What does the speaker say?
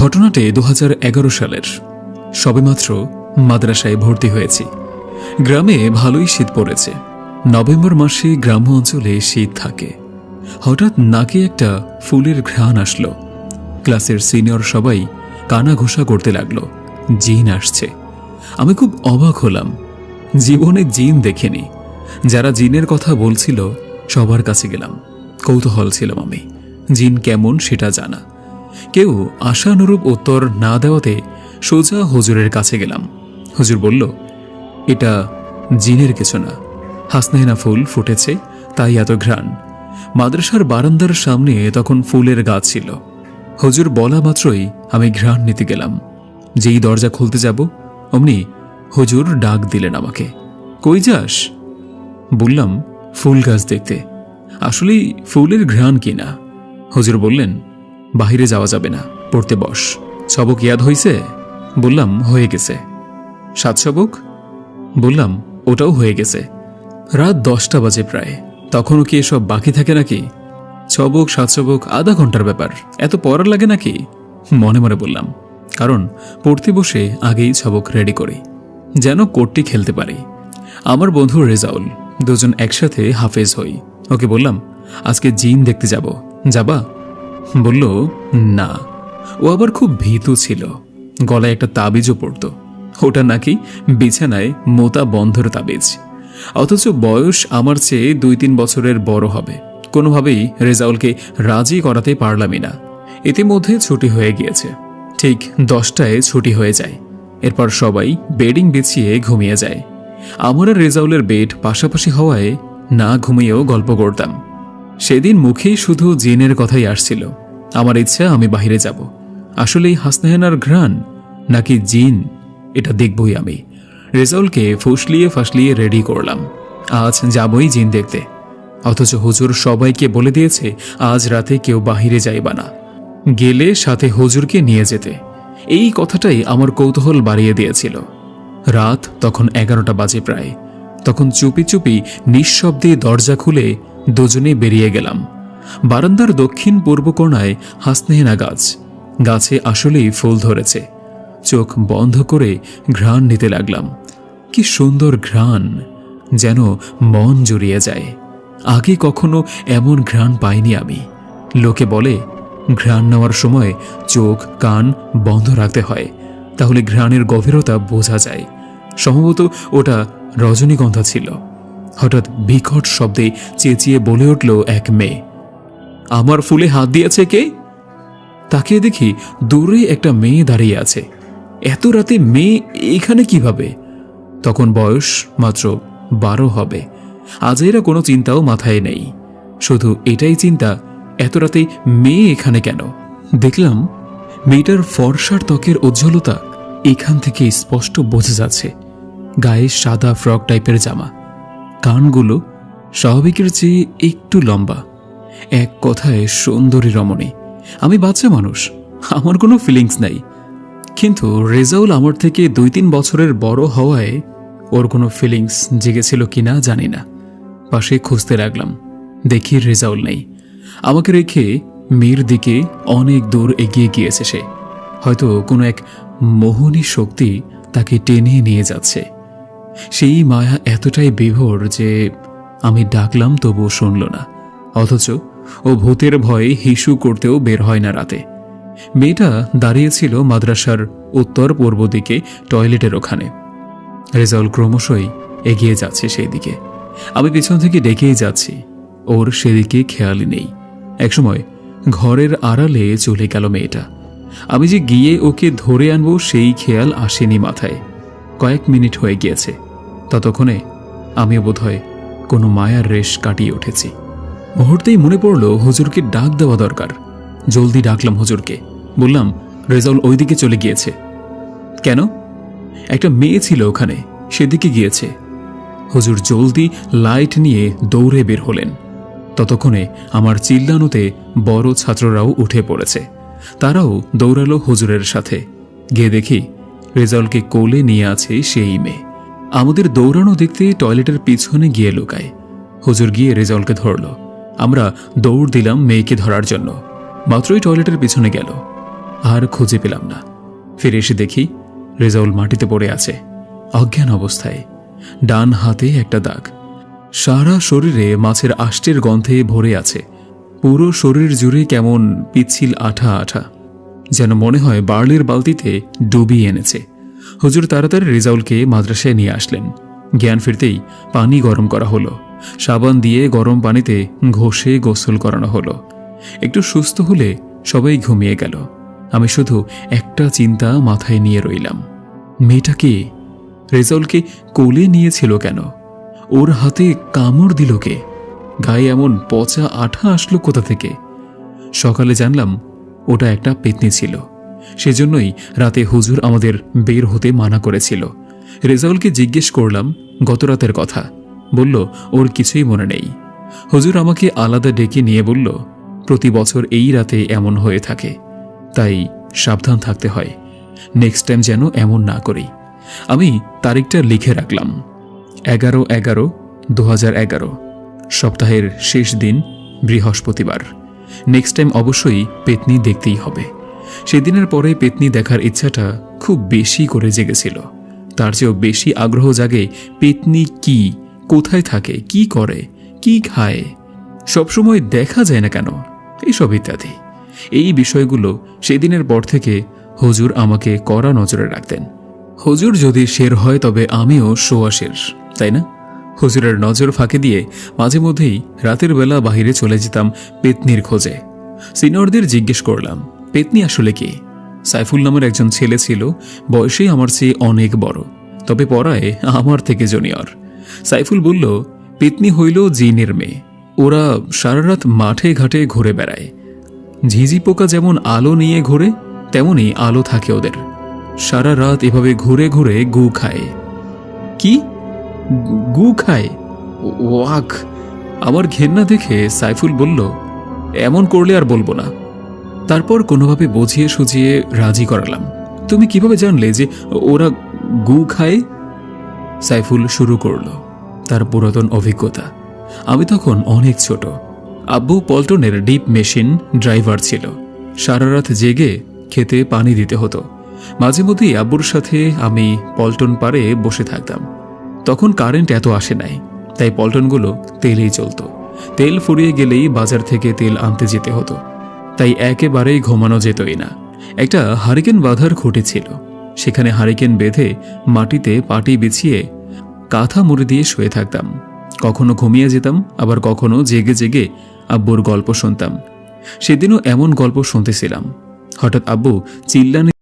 ঘটনাটি 2011 সালের। সবেমাত্র মাদ্রাসায় ভর্তি হয়েছি। গ্রামে ভালোই শীত পড়েছে। নভেম্বর মাসে গ্রাম্য অঞ্চলে শীত থাকে। হঠাৎ নাকে একটা ফুলের ঘ্রাণ আসলো। ক্লাসের সিনিয়র সবাই কানা ঘোষা করতে লাগলো, জিন আসছে। আমি খুব অবাক হলাম। জীবনে জিন দেখিনি। যারা জিনের কথা বলছিল সবার কাছে গেলাম। কৌতূহল ছিলাম আমি জিন কেমন সেটা জানা। কেউ আশানুরূপ উত্তর না দেওয়াতে সোজা হুজুরের কাছে গেলাম। হুজুর বলল, এটা জিনের কিছু না, হাসনাহেনা ফুল ফুটেছে তাই এত ঘ্রাণ। মাদ্রাসার বারান্দার সামনে তখন ফুলের গাছ ছিল। হুজুর বলা মাত্রই আমি ঘ্রাণ নিতে গেলাম। যেই দরজা খুলতে যাব অমনি হুজুর ডাক দিলেন আমাকে, কই যাস? বললাম, ফুল গাছ দেখতে। আসলেই ফুলের ঘ্রাণ কিনা। হুজুর বললেন, বাহিরে যাওয়া যাবে না, পড়তে বস। সবক ইয়াদ হইছে? বললাম, হয়ে গেছে। 7 সবক? বললাম, ওটাও হয়ে গেছে। রাত 10টা বাজে প্রায়। তখনও কি এসব বাকি থাকে নাকি? সবক 7 সবক আধা ঘন্টার ব্যাপার, এত পড়ার লাগে নাকি? মনে মনে বললাম, কারণ পড়তে বসে আগেই সবক রেডি করি, যেন কোর্টটি খেলতে পারি। আমার বন্ধু রেজাউল, দুজন একসাথে হাফেজ হই। ওকে বললাম, আজকে জিন দেখতে যাব, যাবা? বলল, না। ও আবার খুব ভীতু ছিল। গলায় একটা তাবিজও পড়ত। ওটা নাকি বিছানায় মোতা বন্ধর তাবিজ। অথচ বয়স আমার চেয়ে 2-3 বছরের বড় হবে। কোনোভাবেই রেজাউলকে রাজি করাতে পারলামই না। ইতিমধ্যে ছুটি হয়ে গিয়েছে। ঠিক 10টায় ছুটি হয়ে যায়। এরপর সবাই বেডিং বিছিয়ে ঘুমিয়ে যায়। আমার আর রেজাউলের বেড পাশাপাশি হওয়ায় না ঘুমিয়েও গল্প করতাম। সেদিন মুখেই শুধু জিনের কথাই আসছিল। আমার ইচ্ছা আমি বাহিরে যাব। আসলেই হাসনাহেনার ঘ্রাণ নাকি জিন, এটা দেখবই আমি। রেজাউলকে ফাসলিয়ে রেডি করলাম। আজ যাবই জিন দেখতে। অথচ হুজুর সবাইকে বলে দিয়েছে আজ রাতে কেউ বাহিরে যাইবা না, গেলে সাথে হুজুরকে নিয়ে যেতে। এই কথাটাই আমার কৌতূহল বাড়িয়ে দিয়েছিল। রাত তখন 11টা বাজে প্রায়। তখন চুপি চুপি নিঃশব্দে দরজা খুলে দুজনে বেরিয়ে গেলাম। বারান্দার দক্ষিণ পূর্ব কোণায় হাসনাহেনা গাছ। গাছে আসলেই ফুল ধরেছে। চোখ বন্ধ করে ঘ্রাণ নিতে লাগলাম। কি সুন্দর ঘ্রাণ, যেন মন জুড়িয়ে যায়। আগে কখনো এমন ঘ্রাণ পাইনি আমি। লোকে বলে ঘ্রাণ নেওয়ার সময় চোখ কান বন্ধ রাখতে হয়, তাহলে ঘ্রাণের গভীরতা বোঝা যায়। সম্ভবত ওটা রজনীগন্ধা ছিল। হঠাৎ বিকট শব্দে চেঁচিয়ে বলে উঠল এক মেয়ে, আমার ফুলে হাত দিয়েছে কে? তাকিয়ে দেখি দূরে একটা মেয়ে দাঁড়িয়ে আছে। এত রাতে মেয়ে এখানে কিভাবে? তখন বয়স মাত্র 12 হবে। আজেরা কোনো চিন্তাও মাথায় নেই, শুধু এটাই চিন্তা, এত রাতে মেয়ে এখানে কেন? দেখলাম মেয়েটার ফর্সার ত্বকের উজ্জ্বলতা এখান থেকে স্পষ্ট বোঝা যাচ্ছে। গায়ে সাদা ফ্রক টাইপের জামা, কানগুলো স্বাভাবিকের চেয়ে একটু লম্বা। এক কথায় সুন্দরী রমণী। আমি বাচ্চা মানুষ, আমার কোনো ফিলিংস নাই। কিন্তু রেজাউল আমার থেকে 2-3 বছরের বড় হওয়ায় ওর কোনো ফিলিংস জেগেছিল কিনা জানি না। পাশে খুঁজতে লাগলাম, দেখি রেজাউল নেই। আমাকে রেখে মেয়ের দিকে অনেক দূর এগিয়ে গিয়েছে সে। হয়তো কোনো এক মোহনী শক্তি তাকে টেনে নিয়ে যাচ্ছে। সেই মায়া এতটাই বিভোর যে আমি ডাকলাম তবুও শুনল না। অথচ ও ভূতের ভয়ে হিসু করতেও বের হয় না রাতে। মেয়েটা দাঁড়িয়েছিল মাদ্রাসার উত্তর পূর্ব দিকে টয়লেটের ওখানে। রেজাউল ক্রমশই এগিয়ে যাচ্ছে সেই দিকে। আমি পিছন থেকে ডেকেই যাচ্ছি, ওর সেদিকে খেয়ালই নেই। একসময় ঘরের আড়ালে চলে গেল মেয়েটা। আমি যে গিয়ে ওকে ধরে আনবো সেই খেয়াল আসেনি মাথায়। কয়েক মিনিট হয়ে গিয়েছে। ততক্ষণে আমিও বোধহয় কোনো মায়ার রেশ কাটিয়ে উঠেছি। মুহূর্তেই মনে পড়ল হুজুরকে ডাক দেওয়া দরকার। জলদি ডাকলাম হুজুরকে। বললাম, রেজাউল ওইদিকে চলে গিয়েছে। কেন? একটা মেয়ে ছিল ওখানে, সেদিকে গিয়েছে। হুজুর জলদি লাইট নিয়ে দৌড়ে বের হলেন। ততক্ষণে আমার চিল্লানোতে বড় ছাত্ররাও উঠে পড়েছে। তারাও দৌড়ালো হুজুরের সাথে। গিয়ে দেখি রেজাউলকে কোলে নিয়ে আছে সেই মেয়ে। আমাদের দৌড়ানো দেখতে টয়লেটের পিছনে গিয়ে লুকায়। হুজুর গিয়ে রেজাউলকে ধরল। আমরা দৌড় দিলাম মেয়েকে ধরার জন্য। মাত্রই টয়লেটের পিছনে গেল। আর খুঁজে পেলাম না। ফিরে এসে দেখি রেজাউল মাটিতে পড়ে আছে, অজ্ঞান অবস্থায়। ডান হাতে একটা দাগ। সারা শরীরে মাছের আষ্টের গন্ধে ভরে আছে। পুরো শরীর জুড়ে কেমন পিচ্ছিল আঠা আঠা, যেন মনে হয় বার্লির বালতিতে ডুবিয়ে এনেছে। হুজুর তাড়াতাড়ি রেজাউলকে মাদ্রাসায় নিয়ে আসলেন। জ্ঞান ফিরতেই পানি গরম করা হলো, সাবান দিয়ে গরম পানিতে ঘষে গোসল করানো হলো। একটু সুস্থ হলে সবাই ঘুমিয়ে গেল। আমি শুধু একটা চিন্তা মাথায় নিয়ে রইলাম, মেয়েটা কে? রেজাউলকে কোলে নিয়েছিল কেন? ওর হাতে কামড় দিল কে? গায়ে এমন পচা আঠা আসলো কোথা থেকে? সকালে জানলাম ওটা একটা পেতনি ছিল। সেজন্যই রাতে হুজুর আমাদের বের হতে মানা করেছিল। রেজাউলকে জিজ্ঞেস করলাম গত রাতের কথা। বলল ওর কিছুই মনে নেই। হুজুর আমাকে আলাদা ডেকে নিয়ে বলল, প্রতি বছর এই রাতে এমন হয়ে থাকে, তাই সাবধান থাকতে হয়। নেক্সট টাইম যেন এমন না করি। আমি তারিখটা লিখে রাখলাম, 11/11/2011, সপ্তাহের শেষ দিন, বৃহস্পতিবার। নেক্সট টাইম অবশ্যই পেতনি দেখতেই হবে। সেদিনের পরে পেতনি দেখার ইচ্ছাটা খুব বেশি করে জেগেছিল। তার চেয়েও বেশি আগ্রহ জাগে পেতনি কি, কোথায় থাকে, কি করে, কি খায়, সবসময় দেখা যায় না কেন, এইসব ইত্যাদি। এই বিষয়গুলো সেদিনের পর থেকে হুজুর আমাকে কড়া নজরে রাখতেন। হুজুর যদি শের হয় তবে আমিও সোয়া শের, তাই না? হুজুরের নজর ফাঁকে দিয়ে মাঝে মধ্যেই রাতের বেলা বাহিরে চলে যেতাম পেতনির খোঁজে। সিনিয়রদের জিজ্ঞেস করলাম, পেতনি আসলে কি? সাইফুল নামের একজন ছেলে ছিল, বয়সে আমার চেয়ে অনেক বড়, তবে পড়ায় আমার থেকে জুনিয়র। সাইফুল বলল, পেতনি হইল জিনের মেয়ে। ওরা সারা রাত মাঠে ঘাটে ঘুরে বেড়ায়। ঝিঝি পোকা যেমন আলো নিয়ে ঘুরে, তেমনি আলো থাকে ওদের। সারা রাত এভাবে ঘুরে ঘুরে গু খায়। কি গু খায়? ওয়াক! আমার ঘেন্না দেখে সাইফুল বলল, এমন করলে আর বলবো না। তারপর কোনোভাবে বুঝিয়ে সুঝিয়ে রাজি করালাম। তুমি কিভাবে জানলে যে ওরা গু খায়? সাইফুল শুরু করলো তার পুরাতন অভিজ্ঞতা। আমি তখন অনেক ছোট। আব্বু পল্টনের ডিপ মেশিন ড্রাইভার ছিল। সারা রাত জেগে খেতে পানি দিতে হতো। মাঝে মধ্যেই আব্বুর সাথে আমি পল্টন পাড়ে বসে থাকতাম। তখন কারেন্ট এত আসে নাই, তাই পল্টনগুলো তেলেই চলত। তেল ফুরিয়ে গেলেই বাজার থেকে তেল আনতে যেতে হতো, তাই একেবারেই ঘুমানো যেতই না। একটা হারিকেন বাঁধার খুঁটি ছিল, সেখানে হারিকেন বেঁধে মাটিতে পাটি বিছিয়ে কাঁথা মুড়ি দিয়ে শুয়ে থাকতাম। কখনো ঘুমিয়ে যেতাম, আবার কখনো জেগে জেগে আব্বুর গল্প শুনতাম। সেদিনও এমন গল্প শুনতেছিলাম। হঠাৎ আব্বু চিল্লানি